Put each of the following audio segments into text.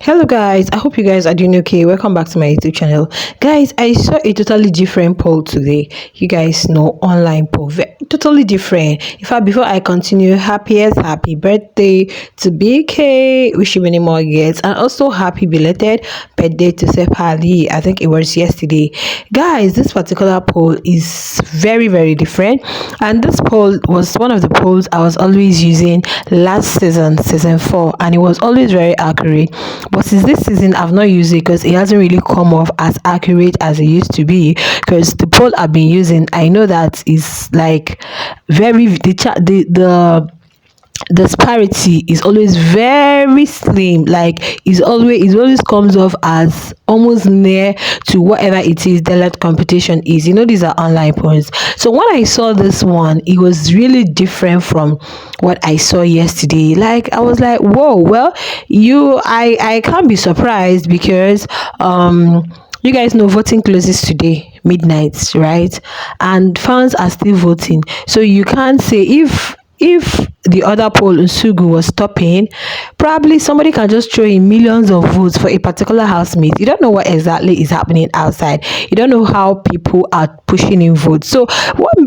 Hello guys, I hope you guys are doing okay. Welcome back to my YouTube channel. Guys, I saw a totally different poll today. You guys know online poll, totally different. In fact, before I continue, happy birthday to BK. Wish you many more years and also happy belated birthday to Sepali. I think it was yesterday. Guys, this particular poll is very different, and this poll was one of the polls I was always using last season 4, and it was always very accurate. But since this season I've not used it because it hasn't really come off as accurate as it used to be, because the poll I've been using, I know that is like very the disparity is always very slim. Like it always comes off as almost near to whatever it is the let competition is. These are online polls. So when I saw this one, it was really different from what I saw yesterday. Like I was like, whoa, well, I can't be surprised because you guys know voting closes today midnight, right? And fans are still voting, so you can't say if the other poll Nsugu was stopping, probably somebody can just throw in millions of votes for a particular housemate. You don't know what exactly is happening outside. You don't know how people are pushing in votes. So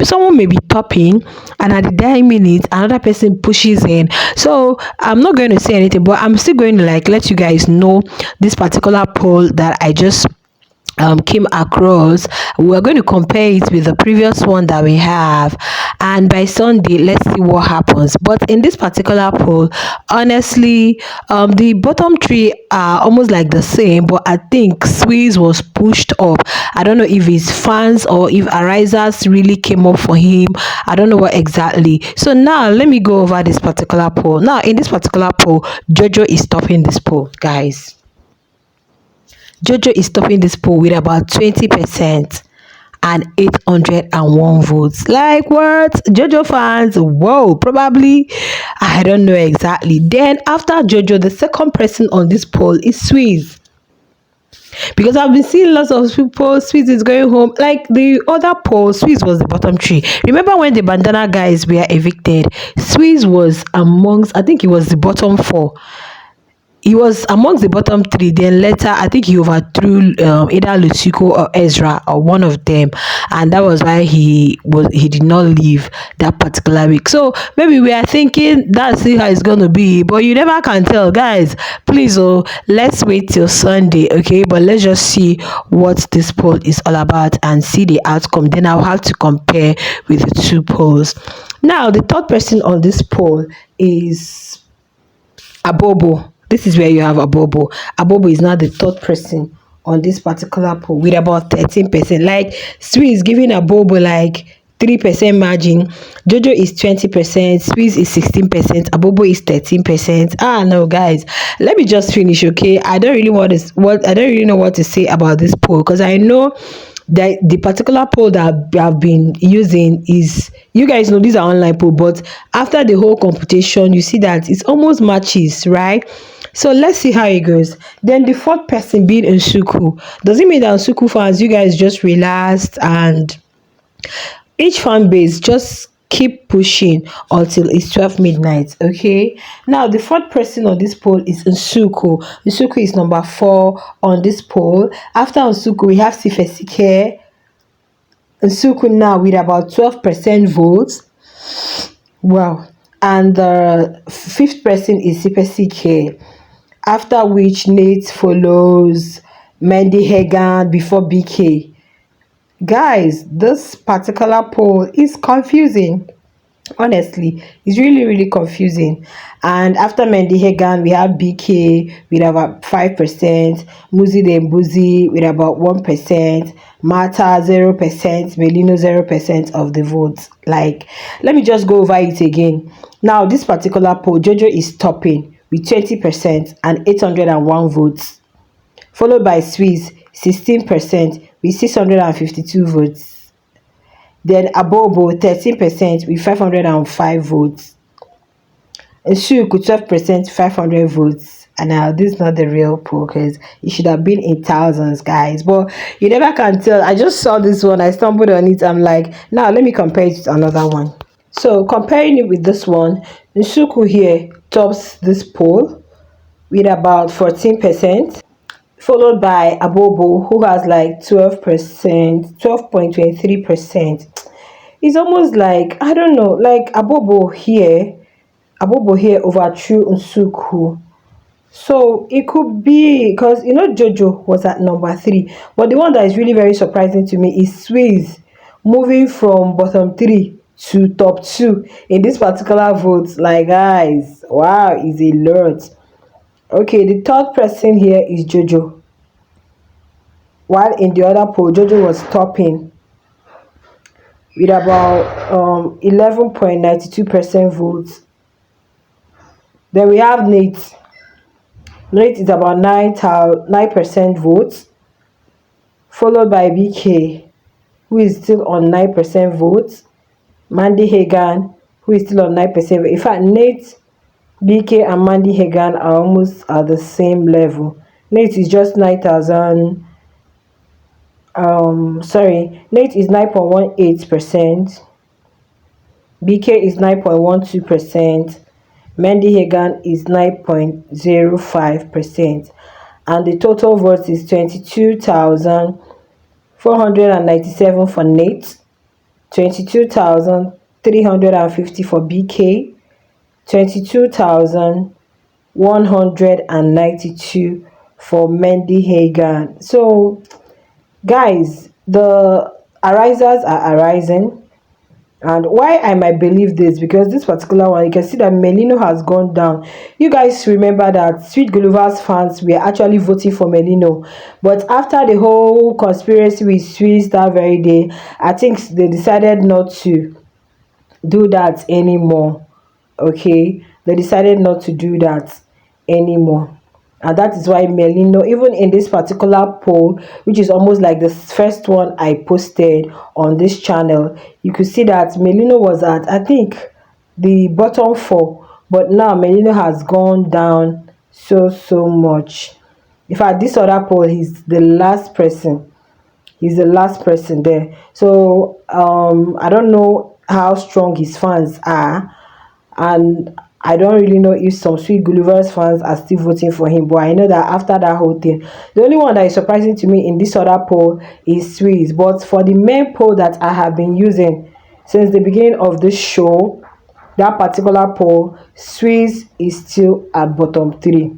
someone may be topping, and at the dying minute, another person pushes in. So I'm not going to say anything, but I'm still going to like let you guys know this particular poll that I just came across. We're going to compare it with the previous one that we have, and by Sunday let's see what happens. But in this particular poll, honestly, the bottom three are almost like the same, but I think Swiss was pushed up. I don't know if it's fans or if arisers really came up for him. I don't know what exactly. So now let me go over this particular poll. Now in this particular poll, JoJo is topping this poll, guys. JoJo is topping this poll with about 20% and 801 votes. Like what? JoJo fans, whoa, probably, I don't know exactly. Then after JoJo, the second person on this poll is Swiss. Because I've been seeing lots of people, Swiss is going home. Like the other poll, Swiss was the bottom three. Remember when the bandana guys were evicted? Swiss was amongst, I think it was the bottom four. He was amongst the bottom three. Then later, I think he overthrew either Lucico or Ezra or one of them, and that was why he did not leave that particular week. So maybe we are thinking that's how it's gonna be, but you never can tell, guys. Please, let's wait till Sunday, okay? But let's just see what this poll is all about and see the outcome. Then I'll have to compare with the two polls. Now, the third person on this poll is Abobo. This is where you have Abobo. Abobo is now the third person on this particular poll with about 13%. Like Swiss is giving Abobo like 3% margin. JoJo is 20%, Swiss is 16%, Abobo is 13%. No, guys, let me just finish, okay? I don't really know what to say about this poll, because I know that the particular poll that I've been using is, you guys know these are online poll, but after the whole computation, you see that it's almost matches, right? So let's see how it goes. Then the fourth person being Nsuku. Does it mean that Nsuku fans, you guys just relaxed and each fan base just keep pushing until it's 12 midnight, okay? Now the fourth person on this poll is Nsuku. Nsuku is number 4 on this poll. After Nsuku, we have Sifesike. Nsuku now with about 12% votes. Wow. And the fifth person is Sifesike, after which Nate follows, Mandy Hagan before BK. Guys, this particular poll is confusing. Honestly, it's really confusing. And after Mandy Hagan, we have BK with about 5%, Muzi Dembuzi with about 1%, Mata 0%, Melino 0% of the votes. Like, let me just go over it again. Now, this particular poll, JoJo is topping with 20% and 801 votes, followed by Swiss 16% with 652 votes. Then Abobo 13% with 505 votes. And Shuku 12%, 500 votes. And now this is not the real poll, because it should have been in thousands, guys. But you never can tell. I just saw this one, I stumbled on it. I'm like, now let me compare it to another one. So comparing it with this one, Nsuku here tops this poll with about 14%, followed by Abobo, who has like 12%, 12.23%. It's almost like, I don't know, like Abobo here overthrew Nsuku. So it could be because Jojo was at number three, but the one that is really very surprising to me is Swiss moving from bottom three to top two in this particular vote. Like, guys, wow, is a lot. Okay, the third person here is Jojo, while in the other poll, Jojo was topping with about 11.92% votes. Then we have Nate. Nate is about 9% votes, followed by BK, who is still on 9% votes. Mandy Hagan, who is still on 9%. In fact, Nate, BK, and Mandy Hagan are almost at the same level. Nate is just 9,000. Nate is 9.18%. BK is 9.12%. Mandy Hagan is 9.05%. And the total votes is 22,497 for Nate, 22,350 for BK, 22,192 for Mandy Hagan. So, guys, the arisers are arising. And why I might believe this, because this particular one, you can see that Melino has gone down. You guys remember that Sweet Gulliver's fans were actually voting for Melino, but after the whole conspiracy with Swiss that very day, I think they decided not to do that anymore. Okay, they decided not to do that anymore, and that is why Melino, even in this particular poll, which is almost like the first one I posted on this channel, you could see that Melino was at, I think, the bottom four, but now Melino has gone down so much. In fact, this other poll, he's the last person. He's the last person there. So I don't know how strong his fans are, and I don't really know if some Sweet Gulliver's fans are still voting for him, but I know that after that whole thing, the only one that is surprising to me in this other poll is Swiss. But for the main poll that I have been using since the beginning of this show, that particular poll, Swiss is still at bottom three.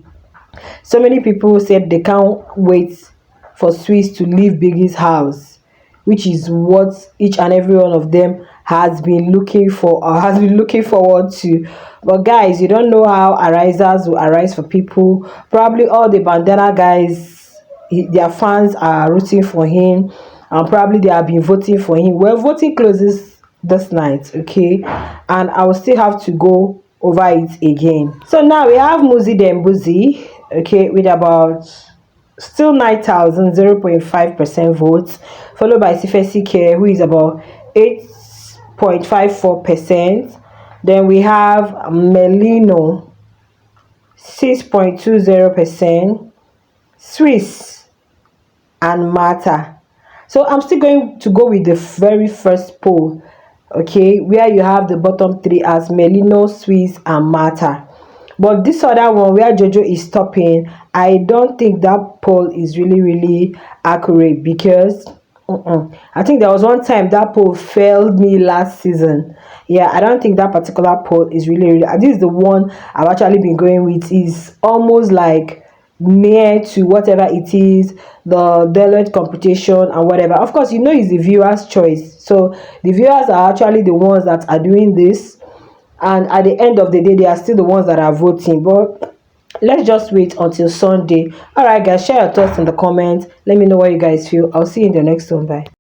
So many people said they can't wait for Swiss to leave Biggie's house, which is what each and every one of them has been looking for or has been looking forward to. But guys, you don't know how arisers will arise for people. Probably all the bandana guys, their fans are rooting for him, and probably they have been voting for him. Well, voting closes this night, okay, and I will still have to go over it again. So now we have Muzi Dembuzi, okay, with about still 9,000, 0.5% votes, followed by Sifesi Care, who is about 8.54%. Then we have Melino, 6.20%, Swiss, and Mata. So I'm still going to go with the very first poll, okay, where you have the bottom three as Melino, Swiss, and Mata. But this other one where Jojo is stopping, I don't think that poll is really accurate, because I think there was one time that poll failed me last season. Yeah, I don't think that particular poll is really this is the one I've actually been going with. Is almost like near to whatever it is, the Deloitte computation and whatever. Of course, it's the viewer's choice, so the viewers are actually the ones that are doing this, and at the end of the day, they are still the ones that are voting. But let's just wait until Sunday. All right, guys, share your thoughts in the comments. Let me know what you guys feel. I'll see you in the next one. Bye.